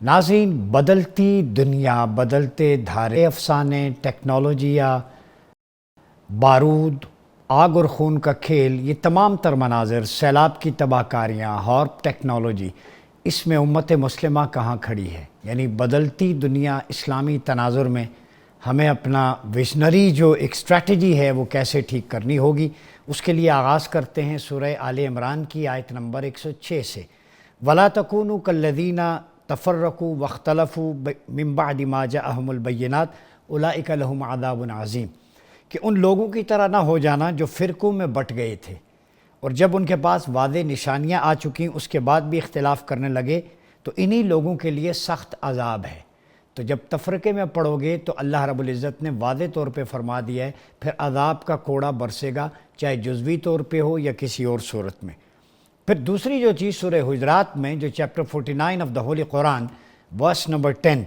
ناظرین، بدلتی دنیا، بدلتے دھارے افسانے، ٹیکنالوجیاں، بارود، آگ اور خون کا کھیل، یہ تمام تر مناظر، سیلاب کی تباہ کاریاں، ہارپ ٹیکنالوجی، اس میں امت مسلمہ کہاں کھڑی ہے؟ یعنی بدلتی دنیا اسلامی تناظر میں ہمیں اپنا ویژنری جو ایک اسٹریٹجی ہے وہ کیسے ٹھیک کرنی ہوگی، اس کے لیے آغاز کرتے ہیں سورہ آل عمران کی آیت نمبر 106 سے۔ وَلَا تَكُونُوا كَالَّذِينَ تَفَرَّقُوا وَاخْتَلَفُوا مِن بَعْدِ مَا جَاءَهُمُ الْبَيِّنَاتُ أُولَٰئِكَ لَهُمْ عَذَابٌ عَظِيمٌ، کہ ان لوگوں کی طرح نہ ہو جانا جو فرقوں میں بٹ گئے تھے اور جب ان کے پاس واضح نشانیاں آ چکیں اس کے بعد بھی اختلاف کرنے لگے تو انہی لوگوں کے لیے سخت عذاب ہے۔ تو جب تفرقے میں پڑو گے تو اللہ رب العزت نے واضح طور پہ فرما دیا ہے پھر عذاب کا کوڑا برسے گا، چاہے جزوی طور پہ ہو یا کسی اور صورت میں۔ پھر دوسری جو چیز سورہ حجرات میں جو chapter 49 of the holy Quran verse number 10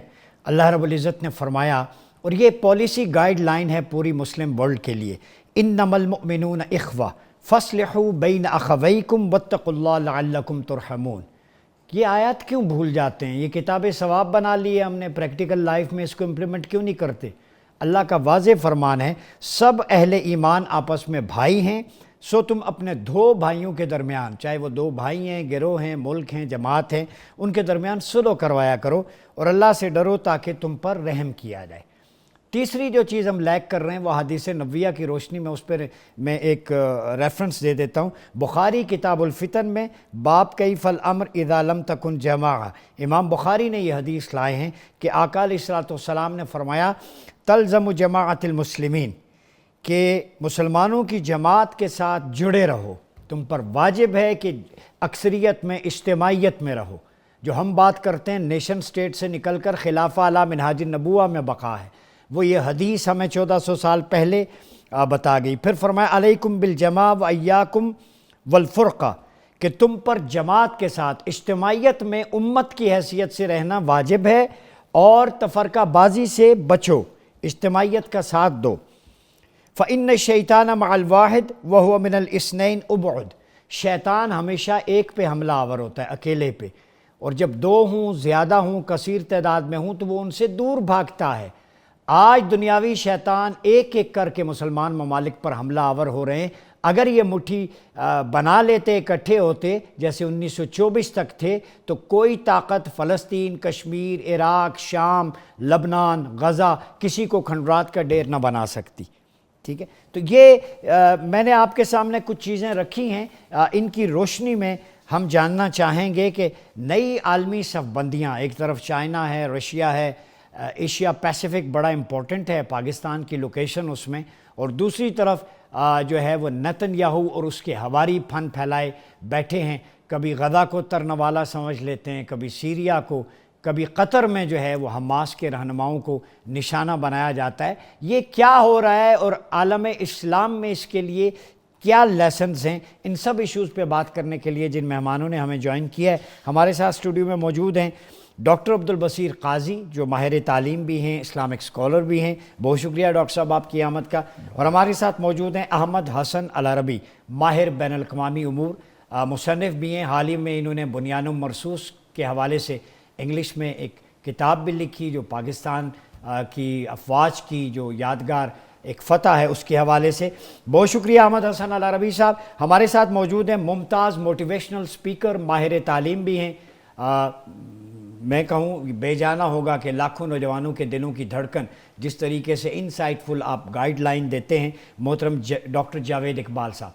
اللہ رب العزت نے فرمایا، اور یہ پالیسی گائیڈ لائن ہے پوری مسلم ورلڈ کے لیے، انما المؤمنون اخوہ فاصلحوا بین اخویکم واتقوا اللہ لعلکم ترحمون۔ یہ آیات کیوں بھول جاتے ہیں؟ یہ کتاب ثواب بنا لی ہے ہم نے، پریکٹیکل لائف میں اس کو امپلیمنٹ کیوں نہیں کرتے؟ اللہ کا واضح فرمان ہے سب اہل ایمان آپس میں بھائی ہیں، سو تم اپنے دو بھائیوں کے درمیان، چاہے وہ دو بھائی ہیں، گروہ ہیں، ملک ہیں، جماعت ہیں، ان کے درمیان صلح کروایا کرو اور اللہ سے ڈرو تاکہ تم پر رحم کیا جائے۔ تیسری جو چیز ہم لیک کر رہے ہیں وہ حدیث نبویہ کی روشنی میں، اس پر میں ایک ریفرنس دے دیتا ہوں۔ بخاری کتاب الفتن میں باب کیف الامر اذا لم تکن جماعہ، امام بخاری نے یہ حدیث لائے ہیں کہ آقا علیہ الصلوۃ والسلام نے فرمایا تلزم جماعت المسلمین، کہ مسلمانوں کی جماعت کے ساتھ جڑے رہو، تم پر واجب ہے کہ اکثریت میں، اجتماعیت میں رہو۔ جو ہم بات کرتے ہیں نیشن سٹیٹ سے نکل کر خلافہ علی منہاج النبوہ میں بقا ہے، وہ یہ حدیث ہمیں 1400 سال پہلے بتا گئی۔ پھر فرمایا علیکم بالجماع و ایاکم والفرقہ، کہ تم پر جماعت کے ساتھ، اجتماعیت میں امت کی حیثیت سے رہنا واجب ہے اور تفرقہ بازی سے بچو، اجتماعیت کا ساتھ دو۔ فَإِنَّ الشَّيْطَانَ مَعَ الْوَاحِدِ وَهُوَ مِنَ الْإِثْنَيْنِ أُبْعُدْ، شیطان ہمیشہ ایک پہ حملہ آور ہوتا ہے، اکیلے پہ، اور جب دو ہوں، زیادہ ہوں، کثیر تعداد میں ہوں تو وہ ان سے دور بھاگتا ہے۔ آج دنیاوی شیطان ایک ایک کر کے مسلمان ممالک پر حملہ آور ہو رہے ہیں۔ اگر یہ مٹھی بنا لیتے، اکٹھے ہوتے جیسے 1924 تک تھے، تو کوئی طاقت فلسطین، کشمیر، عراق، شام، لبنان، غزہ کسی کو کھنڈرات کا ڈیر نہ بنا سکتی۔ ٹھیک ہے، تو یہ میں نے آپ کے سامنے کچھ چیزیں رکھی ہیں، ان کی روشنی میں ہم جاننا چاہیں گے کہ نئی عالمی صف بندیاں، ایک طرف چائنا ہے، رشیا ہے، ایشیا پیسیفک بڑا امپورٹنٹ ہے، پاکستان کی لوکیشن اس میں، اور دوسری طرف جو ہے وہ نتن یاہو اور اس کے ہواری پھن پھیلائے بیٹھے ہیں، کبھی غزہ کو ترنوالا سمجھ لیتے ہیں، کبھی سیریا کو، کبھی قطر میں جو ہے وہ حماس کے رہنماؤں کو نشانہ بنایا جاتا ہے۔ یہ کیا ہو رہا ہے اور عالم اسلام میں اس کے لیے کیا لیسنز ہیں؟ ان سب ایشوز پہ بات کرنے کے لیے جن مہمانوں نے ہمیں جوائن کیا ہے، ہمارے ساتھ اسٹوڈیو میں موجود ہیں ڈاکٹر عبدالبصیر قاضی، جو ماہر تعلیم بھی ہیں، اسلامک اسکالر بھی ہیں، بہت شکریہ ڈاکٹر صاحب آپ کی آمد کا۔ اور ہمارے ساتھ موجود ہیں احمد حسن العربی، ماہر بین الاقوامی امور، مصنف بھی ہیں، حال ہی میں انہوں نے بنیان مرصوص کے حوالے سے انگلش میں ایک کتاب بھی لکھی جو پاکستان کی افواج کی جو یادگار ایک فتح ہے اس کے حوالے سے۔ بہت شکریہ احمد حسن العربی صاحب۔ ہمارے ساتھ موجود ہیں ممتاز موٹیویشنل اسپیکر، ماہر تعلیم بھی ہیں، میں کہوں بے جانا ہوگا کہ لاکھوں نوجوانوں کے دلوں کی دھڑکن جس طریقے سے انسائٹ فل آپ گائیڈ لائن دیتے ہیں، محترم ڈاکٹر جاوید اقبال صاحب۔